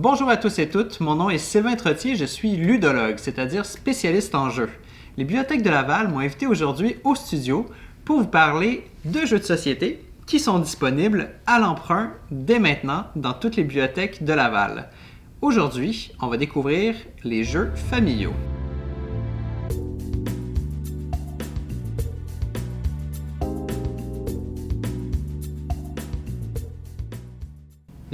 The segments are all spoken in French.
Bonjour à tous et toutes, mon nom est Sylvain Trottier, je suis ludologue, c'est-à-dire spécialiste en jeux. Les bibliothèques de Laval m'ont invité aujourd'hui au studio pour vous parler de jeux de société qui sont disponibles à l'emprunt dès maintenant dans toutes les bibliothèques de Laval. Aujourd'hui, on va découvrir les jeux familiaux.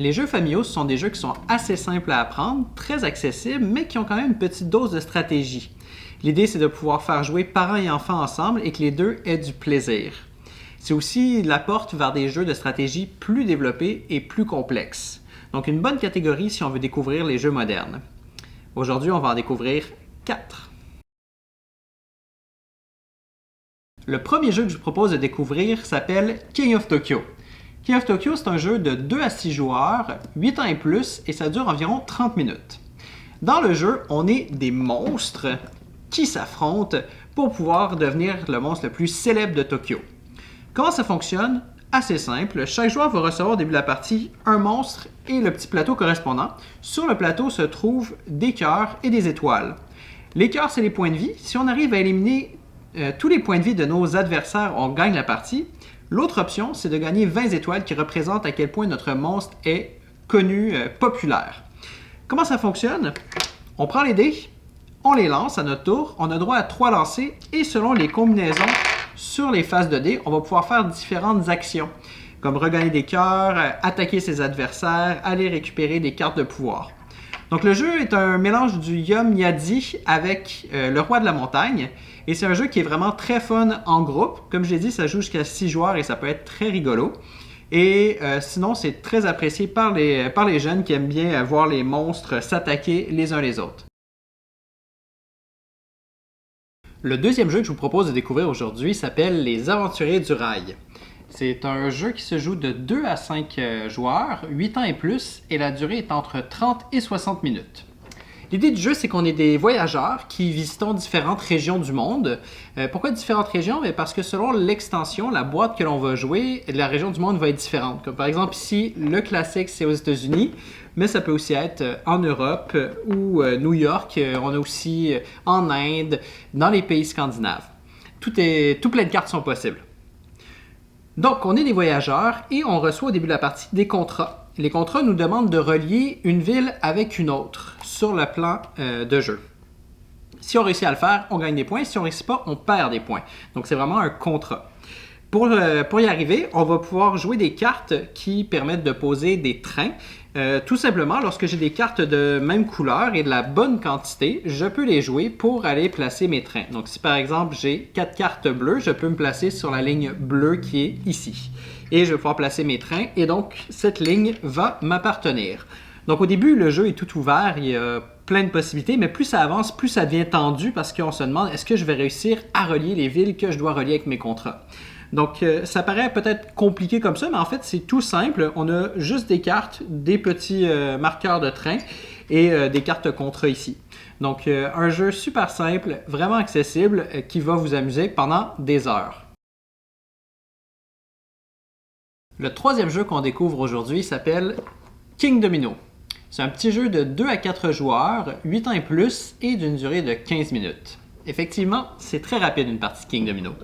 Les jeux familiaux, ce sont des jeux qui sont assez simples à apprendre, très accessibles, mais qui ont quand même une petite dose de stratégie. L'idée, c'est de pouvoir faire jouer parents et enfants ensemble et que les deux aient du plaisir. C'est aussi la porte vers des jeux de stratégie plus développés et plus complexes. Donc une bonne catégorie si on veut découvrir les jeux modernes. Aujourd'hui, on va en découvrir 4. Le premier jeu que je vous propose de découvrir s'appelle King of Tokyo. King of Tokyo, c'est un jeu de 2 à 6 joueurs, 8 ans et plus, et ça dure environ 30 minutes. Dans le jeu, on est des monstres qui s'affrontent pour pouvoir devenir le monstre le plus célèbre de Tokyo. Comment ça fonctionne? Assez simple. Chaque joueur va recevoir au début de la partie un monstre et le petit plateau correspondant. Sur le plateau se trouvent des cœurs et des étoiles. Les cœurs, c'est les points de vie. Si on arrive à éliminer tous les points de vie de nos adversaires, on gagne la partie. L'autre option, c'est de gagner 20 étoiles qui représentent à quel point notre monstre est connu, populaire. Comment ça fonctionne? On prend les dés, on les lance à notre tour, on a droit à 3 lancers et selon les combinaisons sur les faces de dés, on va pouvoir faire différentes actions, comme regagner des cœurs, attaquer ses adversaires, aller récupérer des cartes de pouvoir. Donc le jeu est un mélange du Yum Yadi avec le Roi de la Montagne. Et c'est un jeu qui est vraiment très fun en groupe. Comme je l'ai dit, ça joue jusqu'à 6 joueurs et ça peut être très rigolo. Et sinon, c'est très apprécié par les jeunes qui aiment bien voir les monstres s'attaquer les uns les autres. Le deuxième jeu que je vous propose de découvrir aujourd'hui s'appelle Les Aventuriers du Rail. C'est un jeu qui se joue de 2 à 5 joueurs, 8 ans et plus, et la durée est entre 30 et 60 minutes. L'idée du jeu, c'est qu'on est des voyageurs qui visitons différentes régions du monde. Pourquoi différentes régions? Parce que selon l'extension, la boîte que l'on va jouer, la région du monde va être différente. Comme par exemple ici, le classique, c'est aux États-Unis, mais ça peut aussi être en Europe ou New York. On a aussi en Inde, dans les pays scandinaves. Tout plein de cartes sont possibles. Donc, on est des voyageurs et on reçoit au début de la partie des contrats. Les contrats nous demandent de relier une ville avec une autre sur le plan de jeu. Si on réussit à le faire, on gagne des points. Si on ne réussit pas, on perd des points. Donc, c'est vraiment un contrat. Pour y arriver, on va pouvoir jouer des cartes qui permettent de poser des trains. Tout simplement, lorsque j'ai des cartes de même couleur et de la bonne quantité, je peux les jouer pour aller placer mes trains. Donc, si par exemple, j'ai 4 cartes bleues, je peux me placer sur la ligne bleue qui est ici. Et je vais pouvoir placer mes trains et donc, cette ligne va m'appartenir. Donc, au début, le jeu est tout ouvert, il y a plein de possibilités, mais plus ça avance, plus ça devient tendu parce qu'on se demande, est-ce que je vais réussir à relier les villes que je dois relier avec mes contrats? Donc, ça paraît peut-être compliqué comme ça, mais en fait, c'est tout simple. On a juste des cartes, des petits marqueurs de train et des cartes contrat ici. Donc, un jeu super simple, vraiment accessible, qui va vous amuser pendant des heures. Le troisième jeu qu'on découvre aujourd'hui s'appelle King Domino. C'est un petit jeu de 2 à 4 joueurs, 8 ans et plus, et d'une durée de 15 minutes. Effectivement, c'est très rapide une partie King Domino.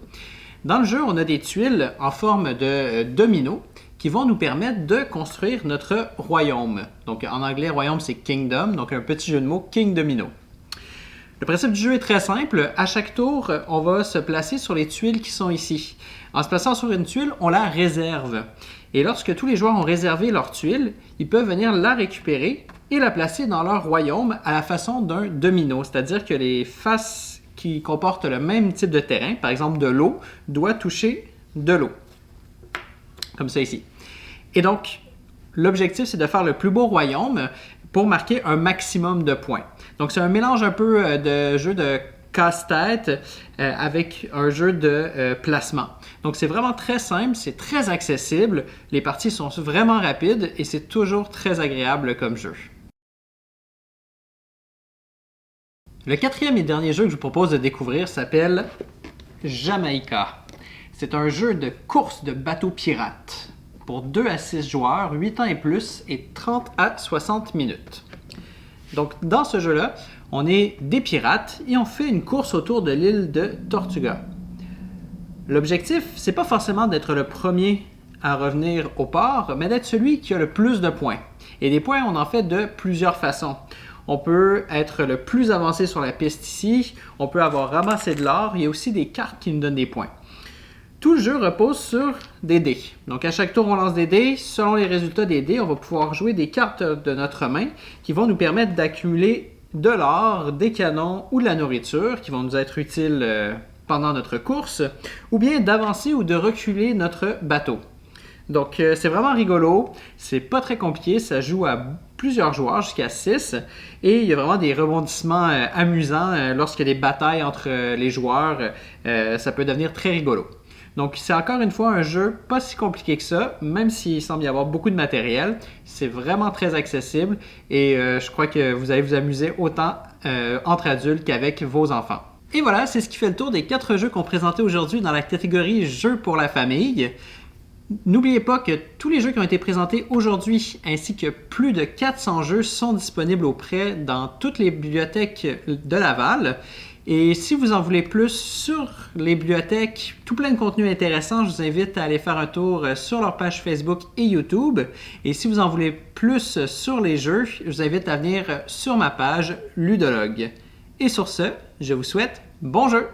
Dans le jeu, on a des tuiles en forme de domino qui vont nous permettre de construire notre royaume. Donc en anglais, royaume c'est kingdom, donc un petit jeu de mots King Domino. Le principe du jeu est très simple. À chaque tour, on va se placer sur les tuiles qui sont ici. En se plaçant sur une tuile, on la réserve. Et lorsque tous les joueurs ont réservé leur tuile, ils peuvent venir la récupérer et la placer dans leur royaume à la façon d'un domino, c'est-à-dire que les faces qui comportent le même type de terrain, par exemple de l'eau, doit toucher de l'eau. Comme ça ici. Et donc, l'objectif, c'est de faire le plus beau royaume pour marquer un maximum de points. Donc, c'est un mélange un peu de jeu de casse-tête avec un jeu de placement. Donc, c'est vraiment très simple, c'est très accessible, les parties sont vraiment rapides et c'est toujours très agréable comme jeu. Le quatrième et dernier jeu que je vous propose de découvrir s'appelle Jamaïca. C'est un jeu de course de bateaux pirates pour 2 à 6 joueurs, 8 ans et plus et 30 à 60 minutes. Donc, dans ce jeu-là, on est des pirates et on fait une course autour de l'île de Tortuga. L'objectif, c'est pas forcément d'être le premier à revenir au port, mais d'être celui qui a le plus de points. Et des points, on en fait de plusieurs façons. On peut être le plus avancé sur la piste ici, on peut avoir ramassé de l'or, il y a aussi des cartes qui nous donnent des points. Tout le jeu repose sur des dés. Donc à chaque tour, on lance des dés. Selon les résultats des dés, on va pouvoir jouer des cartes de notre main qui vont nous permettre d'accumuler de l'or, des canons ou de la nourriture qui vont nous être utiles pendant notre course, ou bien d'avancer ou de reculer notre bateau. Donc c'est vraiment rigolo, c'est pas très compliqué, ça joue à plusieurs joueurs, jusqu'à 6, et il y a vraiment des rebondissements amusants lorsqu'il y a des batailles entre les joueurs, ça peut devenir très rigolo. Donc c'est encore une fois un jeu pas si compliqué que ça, même s'il semble y avoir beaucoup de matériel, c'est vraiment très accessible et je crois que vous allez vous amuser autant entre adultes qu'avec vos enfants. Et voilà, c'est ce qui fait le tour des 4 jeux qu'on présentait aujourd'hui dans la catégorie Jeux pour la famille. N'oubliez pas que tous les jeux qui ont été présentés aujourd'hui, ainsi que plus de 400 jeux, sont disponibles auprès dans toutes les bibliothèques de Laval. Et si vous en voulez plus sur les bibliothèques, tout plein de contenu intéressant, je vous invite à aller faire un tour sur leur page Facebook et YouTube. Et si vous en voulez plus sur les jeux, je vous invite à venir sur ma page Ludologue. Et sur ce, je vous souhaite bon jeu!